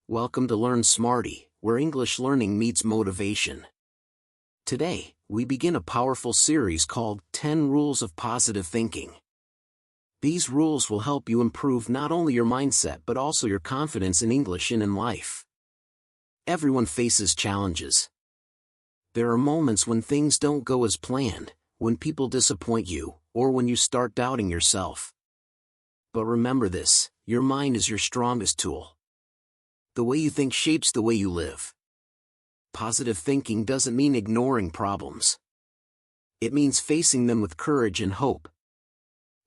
Welcome to Learn Smarty, where English learning meets motivation. Today, we begin a powerful series called 10 Rules of Positive Thinking. These rules will help you improve not only your mindset but also your confidence in English and in life. Everyone faces challenges. There are moments when things don't go as planned, when people disappoint you, or when you start doubting yourself. But remember this, your mind is your strongest tool. The way you think shapes the way you live. Positive thinking doesn't mean ignoring problems. It means facing them with courage and hope.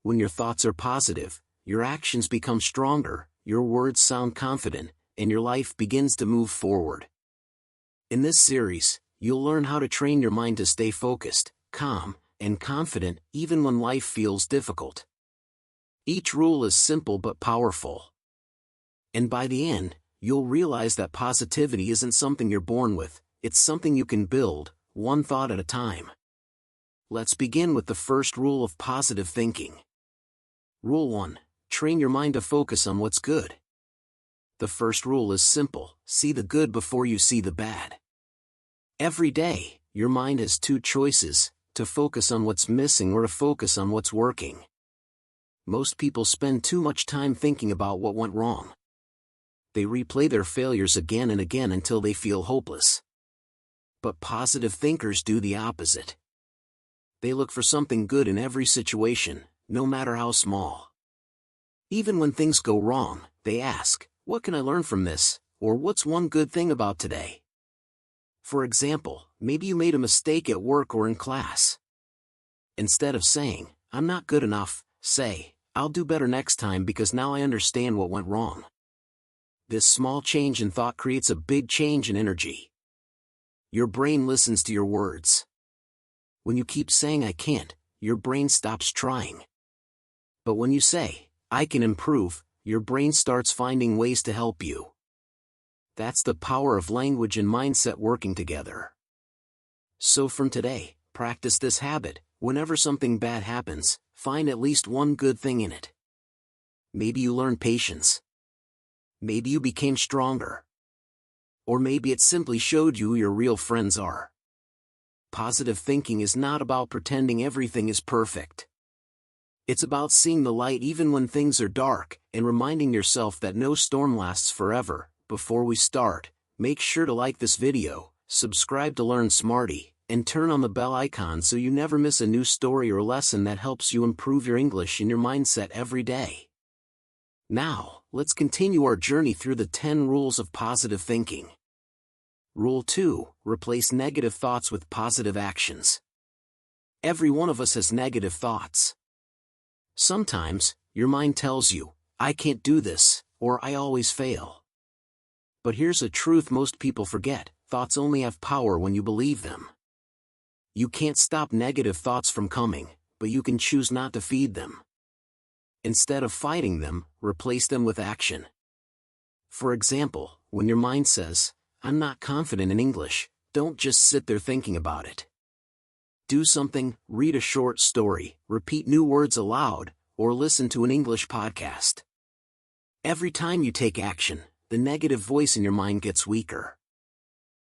When your thoughts are positive, your actions become stronger, your words sound confident, and your life begins to move forward. In this series, you'll learn how to train your mind to stay focused, calm, and confident even when life feels difficult. Each rule is simple but powerful. And by the end, you'll realize that positivity isn't something you're born with, it's something you can build, one thought at a time. Let's begin with the first rule of positive thinking. Rule 1. Train your mind to focus on what's good. The first rule is simple: see the good before you see the bad. Every day, your mind has two choices: to focus on what's missing or to focus on what's working. Most people spend too much time thinking about what went wrong. They replay their failures again and again until they feel hopeless. But positive thinkers do the opposite. They look for something good in every situation, no matter how small. Even when things go wrong, they ask, "What can I learn from this?" or "What's one good thing about today?" For example, maybe you made a mistake at work or in class. Instead of saying, "I'm not good enough," say, "I'll do better next time because now I understand what went wrong." This small change in thought creates a big change in energy. Your brain listens to your words. When you keep saying "I can't," your brain stops trying. But when you say, "I can improve," your brain starts finding ways to help you. That's the power of language and mindset working together. So from today, practice this habit. Whenever something bad happens, find at least one good thing in it. Maybe you learned patience. Maybe you became stronger. Or maybe it simply showed you who your real friends are. Positive thinking is not about pretending everything is perfect. It's about seeing the light even when things are dark, and reminding yourself that no storm lasts forever. Before we start, make sure to like this video, subscribe to Learn Smarty, and turn on the bell icon so you never miss a new story or lesson that helps you improve your English and your mindset every day. Now, let's continue our journey through the 10 rules of positive thinking. Rule 2. Replace negative thoughts with positive actions. Every one of us has negative thoughts. Sometimes, your mind tells you, "I can't do this," or "I always fail." But here's a truth most people forget: thoughts only have power when you believe them. You can't stop negative thoughts from coming, but you can choose not to feed them. Instead of fighting them, replace them with action. For example, when your mind says, "I'm not confident in English," don't just sit there thinking about it. Do something: read a short story, repeat new words aloud, or listen to an English podcast. Every time you take action, the negative voice in your mind gets weaker.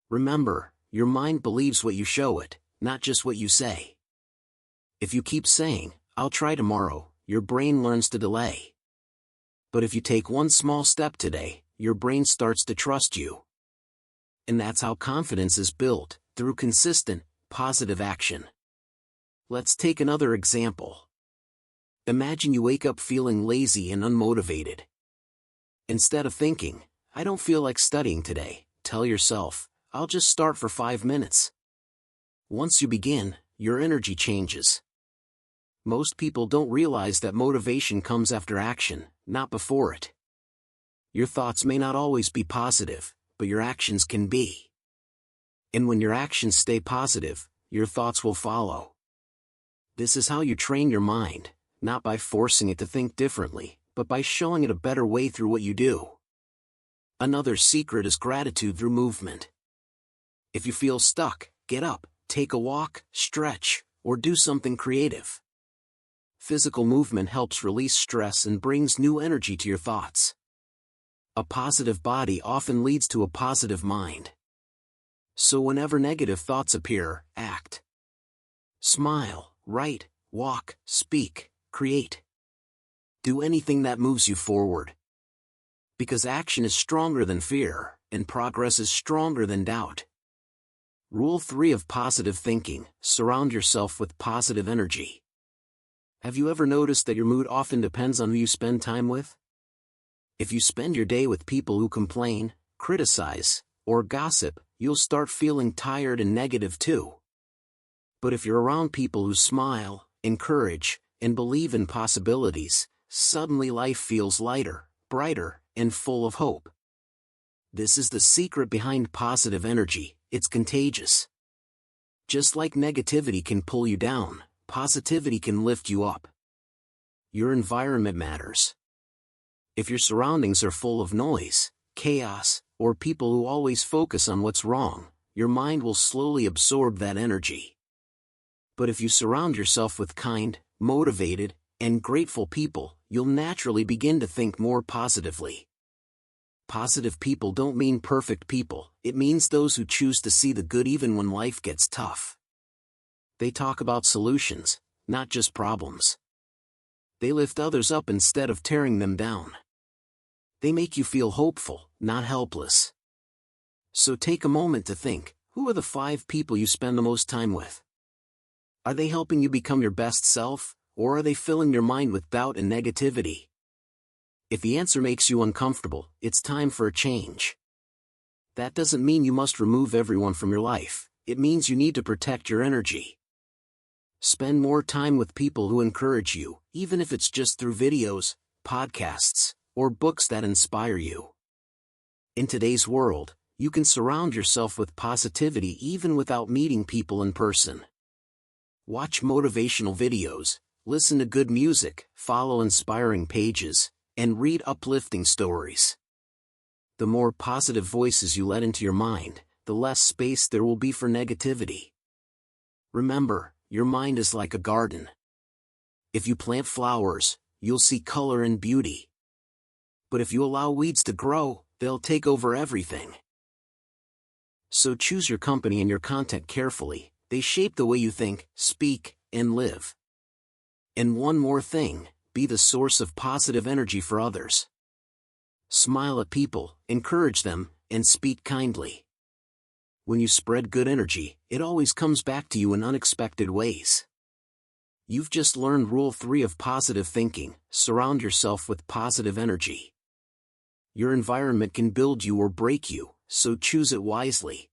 Remember, your mind believes what you show it, not just what you say. If you keep saying, "I'll try tomorrow," your brain learns to delay. But if you take one small step today, your brain starts to trust you. And that's how confidence is built, through consistent, positive action. Let's take another example. Imagine you wake up feeling lazy and unmotivated. Instead of thinking, "I don't feel like studying today," tell yourself, "I'll just start for 5 minutes." Once you begin, your energy changes. Most people don't realize that motivation comes after action, not before it. Your thoughts may not always be positive, but your actions can be. And when your actions stay positive, your thoughts will follow. This is how you train your mind, not by forcing it to think differently, but by showing it a better way through what you do. Another secret is gratitude through movement. If you feel stuck, get up, take a walk, stretch, or do something creative. Physical movement helps release stress and brings new energy to your thoughts. A positive body often leads to a positive mind. So whenever negative thoughts appear, act. Smile, write, walk, speak, create. Do anything that moves you forward. Because action is stronger than fear, and progress is stronger than doubt. Rule 3 of positive thinking: surround yourself with positive energy. Have you ever noticed that your mood often depends on who you spend time with? If you spend your day with people who complain, criticize, or gossip, you'll start feeling tired and negative too. But if you're around people who smile, encourage, and believe in possibilities, suddenly life feels lighter, brighter, and full of hope. This is the secret behind positive energy: it's contagious. Just like negativity can pull you down, positivity can lift you up. Your environment matters. If your surroundings are full of noise, chaos, or people who always focus on what's wrong, your mind will slowly absorb that energy. But if you surround yourself with kind, motivated, and grateful people, you'll naturally begin to think more positively. Positive people don't mean perfect people, it means those who choose to see the good even when life gets tough. They talk about solutions, not just problems. They lift others up instead of tearing them down. They make you feel hopeful, not helpless. So take a moment to think, who are the 5 people you spend the most time with? Are they helping you become your best self, or are they filling your mind with doubt and negativity? If the answer makes you uncomfortable, it's time for a change. That doesn't mean you must remove everyone from your life, it means you need to protect your energy. Spend more time with people who encourage you, even if it's just through videos, podcasts, or books that inspire you. In today's world, you can surround yourself with positivity even without meeting people in person. Watch motivational videos, listen to good music, follow inspiring pages, and read uplifting stories. The more positive voices you let into your mind, the less space there will be for negativity. Remember, your mind is like a garden. If you plant flowers, you'll see color and beauty. But if you allow weeds to grow, they'll take over everything. So choose your company and your content carefully. They shape the way you think, speak, and live. And one more thing, be the source of positive energy for others. Smile at people, encourage them, and speak kindly. When you spread good energy, it always comes back to you in unexpected ways. You've just learned Rule 3 of positive thinking: surround yourself with positive energy. Your environment can build you or break you, so choose it wisely.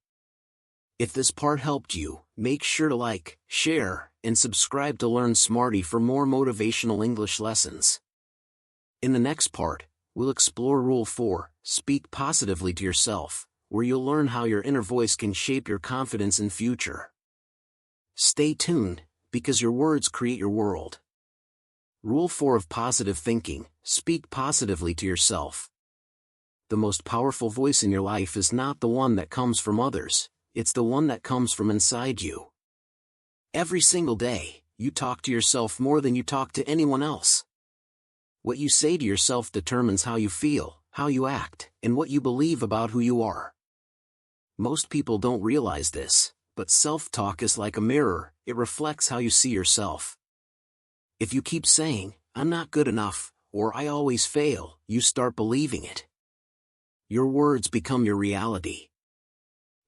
If this part helped you, make sure to like, share, and subscribe to Learn Smarty for more motivational English lessons. In the next part, we'll explore Rule 4, speak positively to yourself, where you'll learn how your inner voice can shape your confidence and future. Stay tuned, because your words create your world. Rule 4 of positive thinking: speak positively to yourself. The most powerful voice in your life is not the one that comes from others, it's the one that comes from inside you. Every single day, you talk to yourself more than you talk to anyone else. What you say to yourself determines how you feel, how you act, and what you believe about who you are. Most people don't realize this, but self-talk is like a mirror, it reflects how you see yourself. If you keep saying, "I'm not good enough," or "I always fail," you start believing it. Your words become your reality.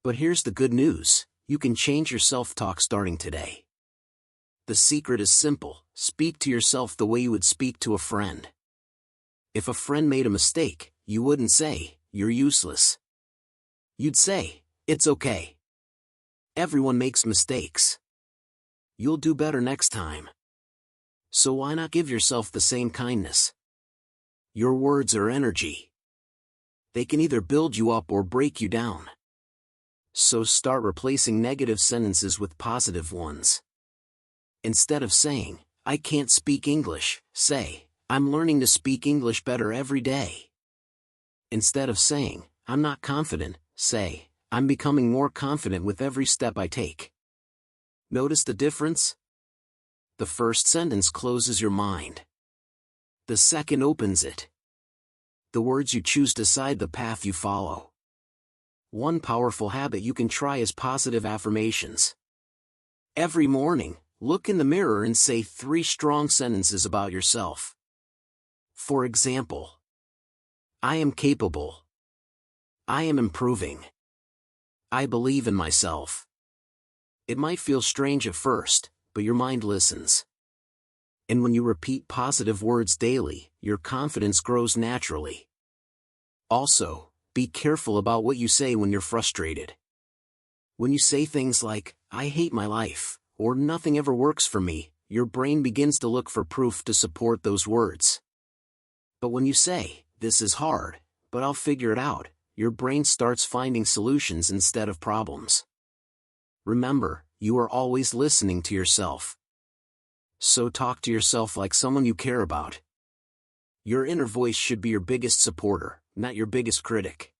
But here's the good news: you can change your self-talk starting today. The secret is simple: speak to yourself the way you would speak to a friend. If a friend made a mistake, you wouldn't say, "You're useless." You'd say, "It's okay. Everyone makes mistakes. You'll do better next time." So why not give yourself the same kindness? Your words are energy. They can either build you up or break you down. So start replacing negative sentences with positive ones. Instead of saying, "I can't speak English," say, "I'm learning to speak English better every day." Instead of saying, "I'm not confident," say, "I'm becoming more confident with every step I take." Notice the difference? The first sentence closes your mind. The second opens it. The words you choose decide the path you follow. One powerful habit you can try is positive affirmations. Every morning, look in the mirror and say 3 strong sentences about yourself. For example, I am capable. I am improving. I believe in myself. It might feel strange at first, but your mind listens. And when you repeat positive words daily, your confidence grows naturally. Also, be careful about what you say when you're frustrated. When you say things like, I hate my life, or nothing ever works for me, your brain begins to look for proof to support those words. But when you say, this is hard, but I'll figure it out, your brain starts finding solutions instead of problems. Remember, you are always listening to yourself. So talk to yourself like someone you care about. Your inner voice should be your biggest supporter, not your biggest critic.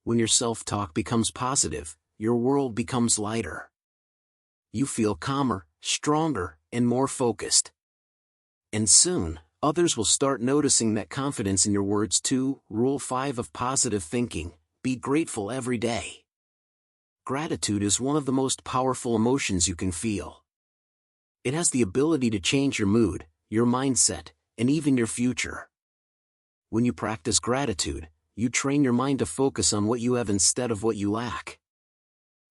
When your self-talk becomes positive, your world becomes lighter. You feel calmer, stronger, and more focused. And soon, others will start noticing that confidence in your words too. Rule 5 of positive thinking: be grateful every day. Gratitude is one of the most powerful emotions you can feel. It has the ability to change your mood, your mindset, and even your future. When you practice gratitude, you train your mind to focus on what you have instead of what you lack.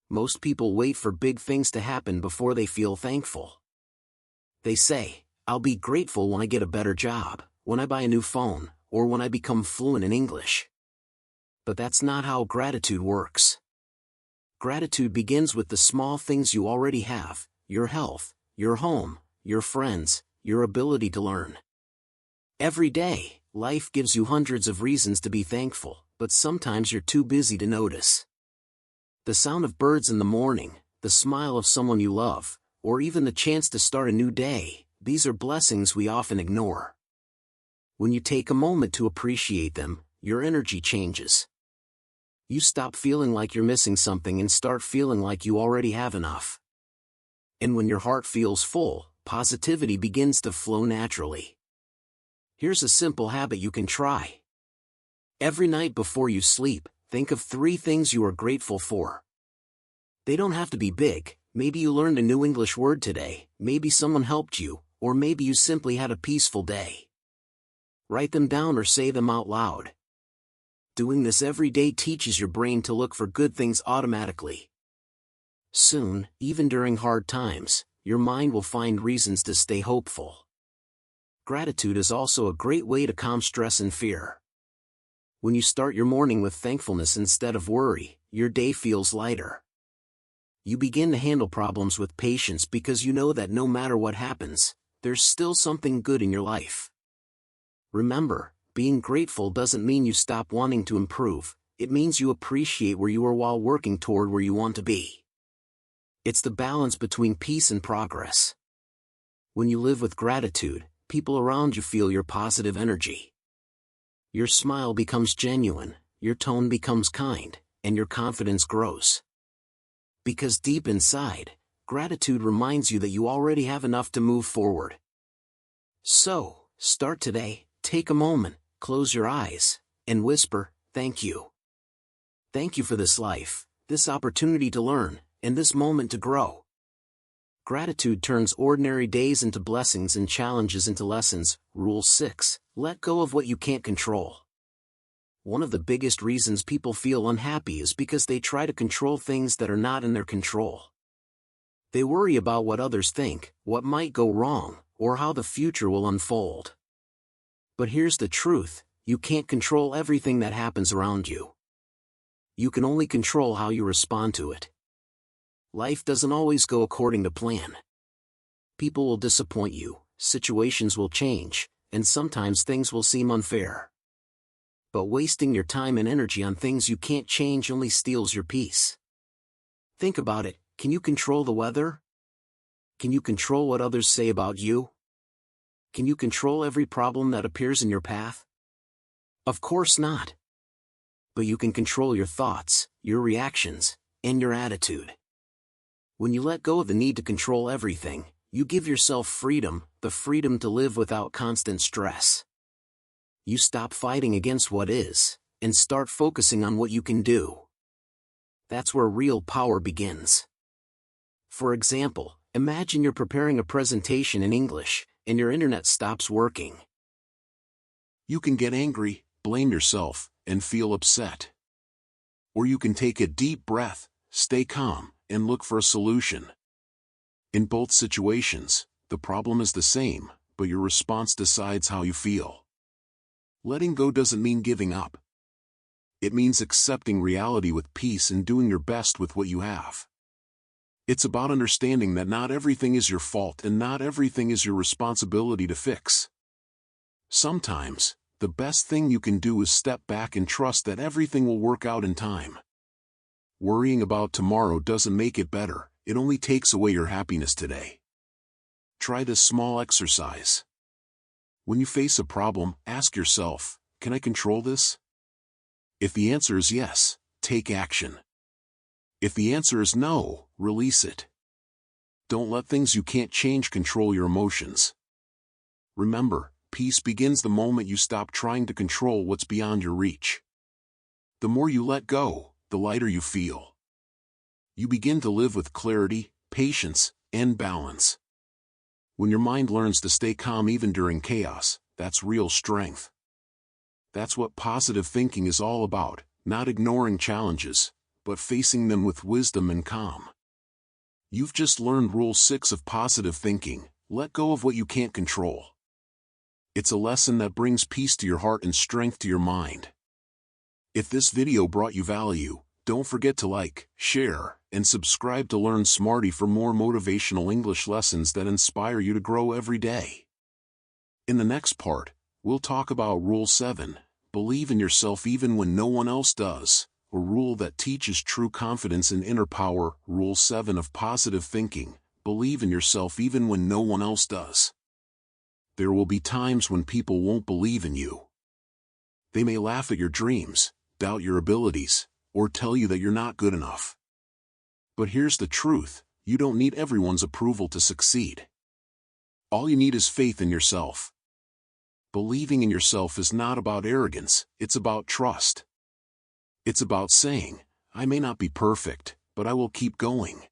Most people wait for big things to happen before they feel thankful. They say, I'll be grateful when I get a better job, when I buy a new phone, or when I become fluent in English. But that's not how gratitude works. Gratitude begins with the small things you already have: your health, your home, your friends, your ability to learn. Every day, life gives you hundreds of reasons to be thankful, but sometimes you're too busy to notice. The sound of birds in the morning, the smile of someone you love, or even the chance to start a new day, these are blessings we often ignore. When you take a moment to appreciate them, your energy changes. You stop feeling like you're missing something and start feeling like you already have enough. And when your heart feels full, positivity begins to flow naturally. Here's a simple habit you can try. Every night before you sleep, think of 3 things you are grateful for. They don't have to be big. Maybe you learned a new English word today, maybe someone helped you, or maybe you simply had a peaceful day. Write them down or say them out loud. Doing this every day teaches your brain to look for good things automatically. Soon, even during hard times, your mind will find reasons to stay hopeful. Gratitude is also a great way to calm stress and fear. When you start your morning with thankfulness instead of worry, your day feels lighter. You begin to handle problems with patience because you know that no matter what happens, there's still something good in your life. Remember, being grateful doesn't mean you stop wanting to improve, it means you appreciate where you are while working toward where you want to be. It's the balance between peace and progress. When you live with gratitude, people around you feel your positive energy. Your smile becomes genuine, your tone becomes kind, and your confidence grows. Because deep inside, gratitude reminds you that you already have enough to move forward. So, start today, take a moment, close your eyes, and whisper, thank you. Thank you for this life, this opportunity to learn, and this moment to grow. Gratitude turns ordinary days into blessings and challenges into lessons. Rule 6: let go of what you can't control. One of the biggest reasons people feel unhappy is because they try to control things that are not in their control. They worry about what others think, what might go wrong, or how the future will unfold. But here's the truth: you can't control everything that happens around you. You can only control how you respond to it. Life doesn't always go according to plan. People will disappoint you, situations will change, and sometimes things will seem unfair. But wasting your time and energy on things you can't change only steals your peace. Think about it: can you control the weather? Can you control what others say about you? Can you control every problem that appears in your path? Of course not. But you can control your thoughts, your reactions, and your attitude. When you let go of the need to control everything, you give yourself freedom, the freedom to live without constant stress. You stop fighting against what is, and start focusing on what you can do. That's where real power begins. For example, imagine you're preparing a presentation in English, and your internet stops working. You can get angry, blame yourself, and feel upset. Or you can take a deep breath, stay calm, and look for a solution. In both situations, the problem is the same, but your response decides how you feel. Letting go doesn't mean giving up. It means accepting reality with peace and doing your best with what you have. It's about understanding that not everything is your fault and not everything is your responsibility to fix. Sometimes, the best thing you can do is step back and trust that everything will work out in time. Worrying about tomorrow doesn't make it better, it only takes away your happiness today. Try this small exercise. When you face a problem, ask yourself, can I control this? If the answer is yes, take action. If the answer is no, release it. Don't let things you can't change control your emotions. Remember, peace begins the moment you stop trying to control what's beyond your reach. The more you let go, the lighter you feel. You begin to live with clarity, patience, and balance. When your mind learns to stay calm even during chaos, that's real strength. That's what positive thinking is all about, not ignoring challenges, but facing them with wisdom and calm. You've just learned Rule 6 of positive thinking: let go of what you can't control. It's a lesson that brings peace to your heart and strength to your mind. If this video brought you value, don't forget to like, share, and subscribe to Learn Smarty for more motivational English lessons that inspire you to grow every day. In the next part, we'll talk about Rule 7, believe in yourself even when no one else does, a rule that teaches true confidence and inner power. Rule 7 of positive thinking: believe in yourself even when no one else does. There will be times when people won't believe in you. They may laugh at your dreams, doubt your abilities, or tell you that you're not good enough. But here's the truth: you don't need everyone's approval to succeed. All you need is faith in yourself. Believing in yourself is not about arrogance, it's about trust. It's about saying, I may not be perfect, but I will keep going.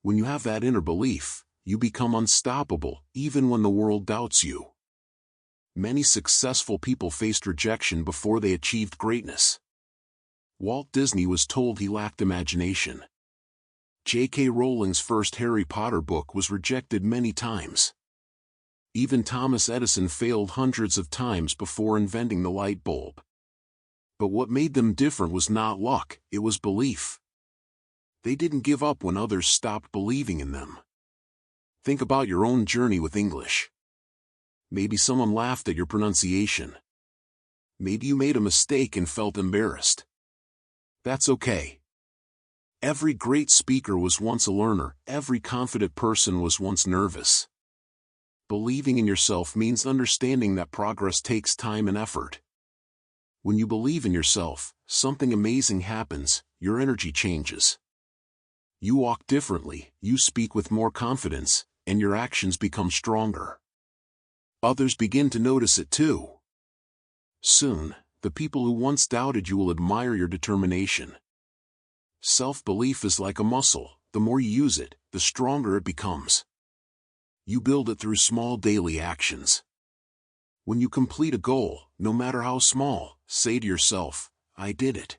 When you have that inner belief, you become unstoppable, even when the world doubts you. Many successful people faced rejection before they achieved greatness. Walt Disney was told he lacked imagination. J.K. Rowling's first Harry Potter book was rejected many times. Even Thomas Edison failed hundreds of times before inventing the light bulb. But what made them different was not luck, it was belief. They didn't give up when others stopped believing in them. Think about your own journey with English. Maybe someone laughed at your pronunciation. Maybe you made a mistake and felt embarrassed. That's okay. Every great speaker was once a learner, every confident person was once nervous. Believing in yourself means understanding that progress takes time and effort. When you believe in yourself, something amazing happens, your energy changes. You walk differently, you speak with more confidence, and your actions become stronger. Others begin to notice it too. Soon, the people who once doubted you will admire your determination. Self-belief is like a muscle: the more you use it, the stronger it becomes. You build it through small daily actions. When you complete a goal, no matter how small, say to yourself, I did it.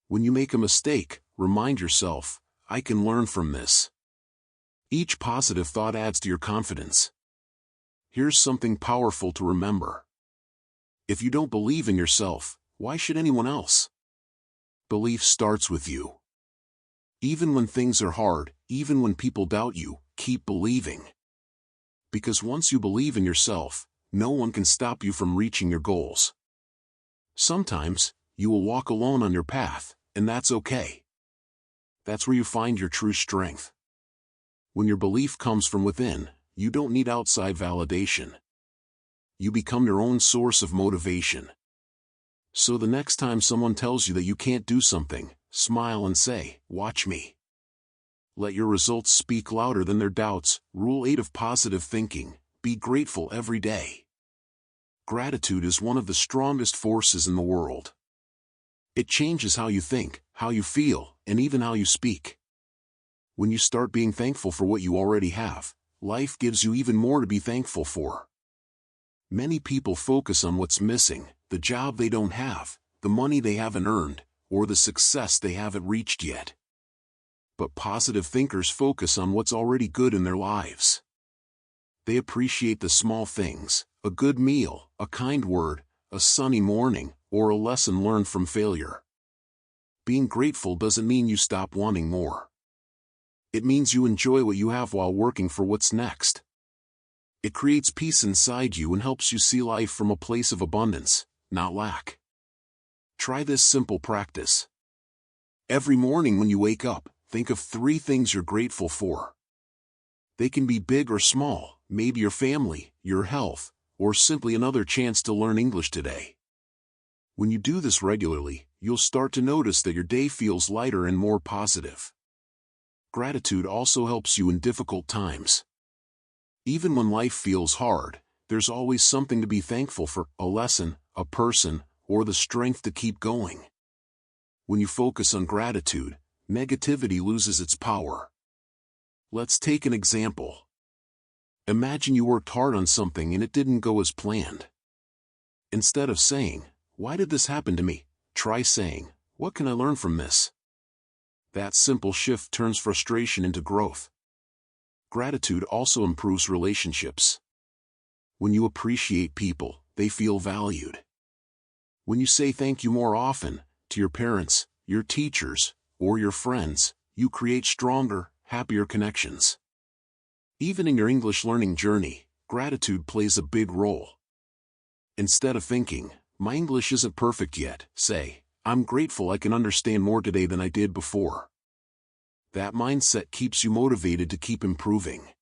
When you make a mistake, remind yourself, I can learn from this. Each positive thought adds to your confidence. Here's something powerful to remember. If you don't believe in yourself, why should anyone else? Belief starts with you. Even when things are hard, even when people doubt you, keep believing. Because once you believe in yourself, no one can stop you from reaching your goals. Sometimes, you will walk alone on your path, and that's okay. That's where you find your true strength. When your belief comes from within, you don't need outside validation. You become your own source of motivation. So the next time someone tells you that you can't do something, smile and say, watch me. Let your results speak louder than their doubts. Rule 8 of positive thinking: be grateful every day. Gratitude is one of the strongest forces in the world. It changes how you think, how you feel, and even how you speak. When you start being thankful for what you already have, life gives you even more to be thankful for. Many people focus on what's missing, the job they don't have, the money they haven't earned, or the success they haven't reached yet. But positive thinkers focus on what's already good in their lives. They appreciate the small things, a good meal, a kind word, a sunny morning, or a lesson learned from failure. Being grateful doesn't mean you stop wanting more. It means you enjoy what you have while working for what's next. It creates peace inside you and helps you see life from a place of abundance, not lack. Try this simple practice. Every morning when you wake up, think of 3 things you're grateful for. They can be big or small, maybe your family, your health, or simply another chance to learn English today. When you do this regularly, you'll start to notice that your day feels lighter and more positive. Gratitude also helps you in difficult times. Even when life feels hard, there's always something to be thankful for, a lesson, a person, or the strength to keep going. When you focus on gratitude, negativity loses its power. Let's take an example. Imagine you worked hard on something and it didn't go as planned. Instead of saying, "Why did this happen to me?" try saying, "What can I learn from this?" That simple shift turns frustration into growth. Gratitude also improves relationships. When you appreciate people, they feel valued. When you say thank you more often, to your parents, your teachers, or your friends, you create stronger, happier connections. Even in your English learning journey, gratitude plays a big role. Instead of thinking, "My English isn't perfect yet," say, "I'm grateful I can understand more today than I did before." That mindset keeps you motivated to keep improving.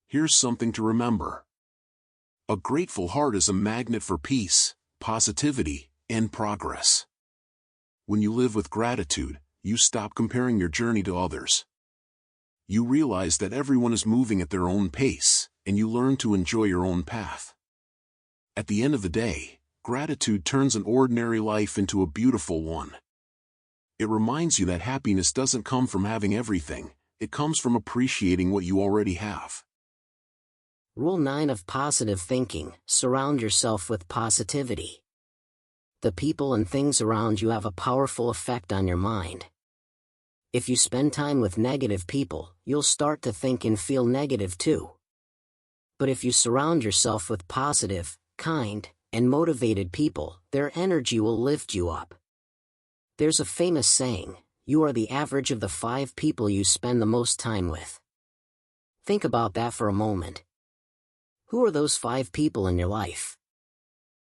Here's something to remember. A grateful heart is a magnet for peace, positivity, and progress. When you live with gratitude, you stop comparing your journey to others. You realize that everyone is moving at their own pace, and you learn to enjoy your own path. At the end of the day, gratitude turns an ordinary life into a beautiful one. It reminds you that happiness doesn't come from having everything, it comes from appreciating what you already have. Rule 9 of positive thinking: surround yourself with positivity. The people and things around you have a powerful effect on your mind. If you spend time with negative people, you'll start to think and feel negative too. But if you surround yourself with positive, kind, and motivated people, their energy will lift you up. There's a famous saying, "You are the average of the 5 people you spend the most time with." Think about that for a moment. Who are those 5 people in your life?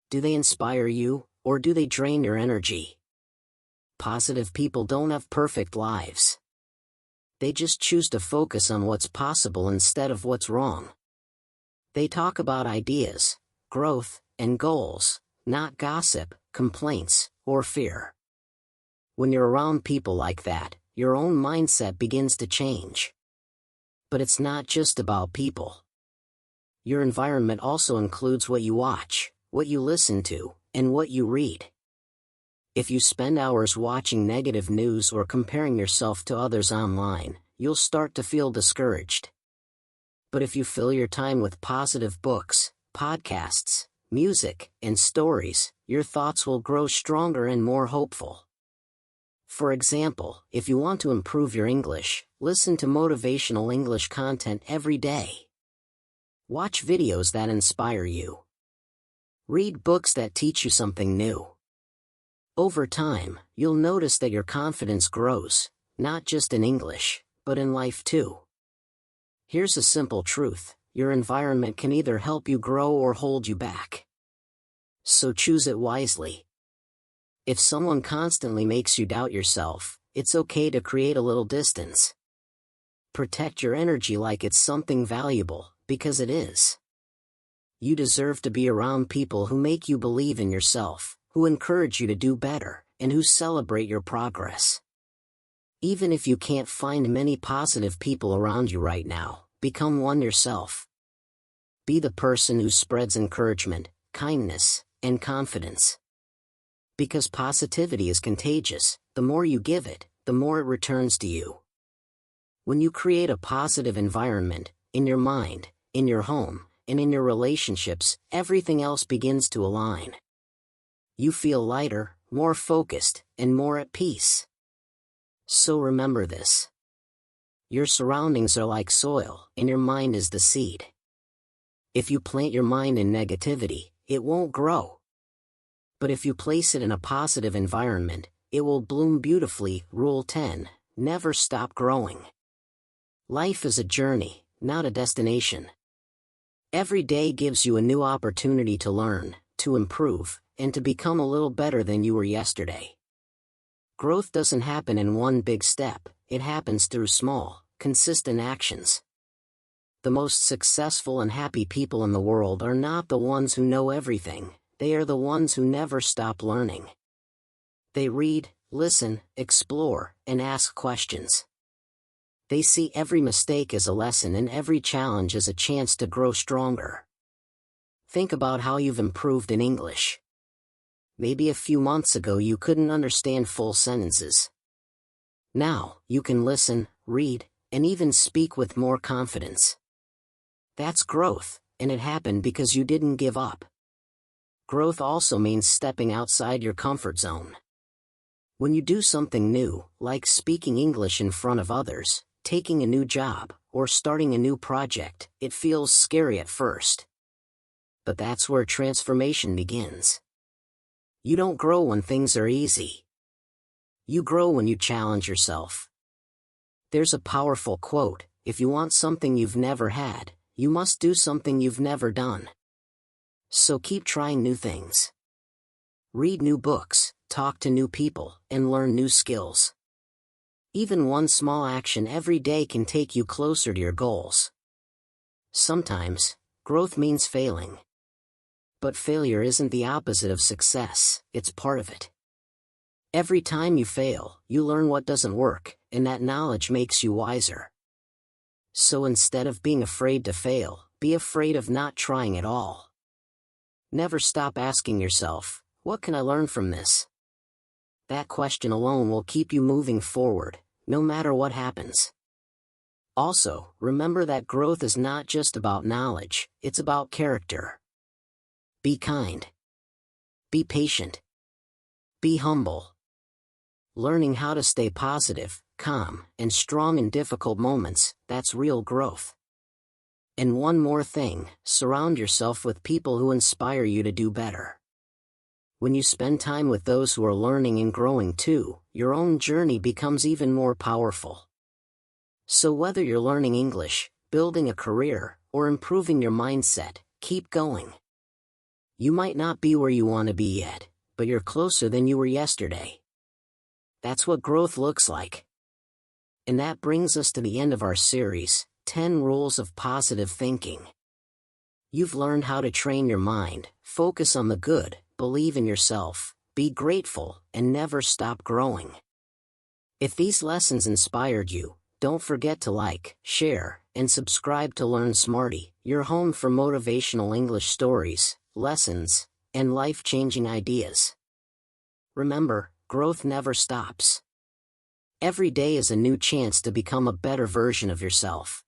Do they inspire you, or do they drain your energy? Positive people don't have perfect lives. They just choose to focus on what's possible instead of what's wrong. They talk about ideas, growth, and goals, not gossip, complaints, or fear. When you're around people like that, your own mindset begins to change. But it's not just about people. Your environment also includes what you watch, what you listen to, and what you read. If you spend hours watching negative news or comparing yourself to others online, you'll start to feel discouraged. But if you fill your time with positive books, podcasts, music, and stories, your thoughts will grow stronger and more hopeful. For example, if you want to improve your English, listen to motivational English content every day. Watch videos that inspire you. Read books that teach you something new. Over time, you'll notice that your confidence grows, not just in English, but in life too. Here's a simple truth: your environment can either help you grow or hold you back. So choose it wisely. If someone constantly makes you doubt yourself, it's okay to create a little distance. Protect your energy like it's something valuable, because it is. You deserve to be around people who make you believe in yourself, who encourage you to do better, and who celebrate your progress. Even if you can't find many positive people around you right now, become one yourself. Be the person who spreads encouragement, kindness, and confidence. Because positivity is contagious, the more you give it, the more it returns to you. When you create a positive environment, in your mind, in your home, and in your relationships, everything else begins to align. You feel lighter, more focused, and more at peace. So remember this. Your surroundings are like soil, and your mind is the seed. If you plant your mind in negativity, it won't grow. But if you place it in a positive environment, it will bloom beautifully. Rule 10, never stop growing. Life is a journey, not a destination. Every day gives you a new opportunity to learn, to improve, and to become a little better than you were yesterday. Growth doesn't happen in one big step, it happens through small, consistent actions. The most successful and happy people in the world are not the ones who know everything, they are the ones who never stop learning. They read, listen, explore, and ask questions. They see every mistake as a lesson and every challenge as a chance to grow stronger. Think about how you've improved in English. Maybe a few months ago you couldn't understand full sentences. Now, you can listen, read, and even speak with more confidence. That's growth, and it happened because you didn't give up. Growth also means stepping outside your comfort zone. When you do something new, like speaking English in front of others, taking a new job, or starting a new project, it feels scary at first. But that's where transformation begins. You don't grow when things are easy. You grow when you challenge yourself. There's a powerful quote, if you want something you've never had, you must do something you've never done. So keep trying new things. Read new books, talk to new people, and learn new skills. Even one small action every day can take you closer to your goals. Sometimes, growth means failing. But failure isn't the opposite of success, it's part of it. Every time you fail, you learn what doesn't work, and that knowledge makes you wiser. So instead of being afraid to fail, be afraid of not trying at all. Never stop asking yourself, what can I learn from this? That question alone will keep you moving forward, no matter what happens. Also, remember that growth is not just about knowledge, it's about character. Be kind. Be patient. Be humble. Learning how to stay positive, calm, and strong in difficult moments, that's real growth. And one more thing, surround yourself with people who inspire you to do better. When you spend time with those who are learning and growing too, your own journey becomes even more powerful. So whether you're learning English, building a career, or improving your mindset, keep going. You might not be where you want to be yet, but you're closer than you were yesterday. That's what growth looks like. And that brings us to the end of our series, 10 Rules of Positive Thinking. You've learned how to train your mind, focus on the good, believe in yourself, be grateful, and never stop growing. If these lessons inspired you, don't forget to like, share, and subscribe to Learn Smarty, your home for motivational English stories, lessons, and life-changing ideas. Remember, growth never stops. Every day is a new chance to become a better version of yourself.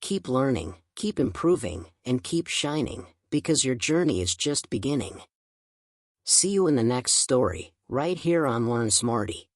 Keep learning, keep improving, and keep shining, because your journey is just beginning. See you in the next story, right here on Learn Smarty.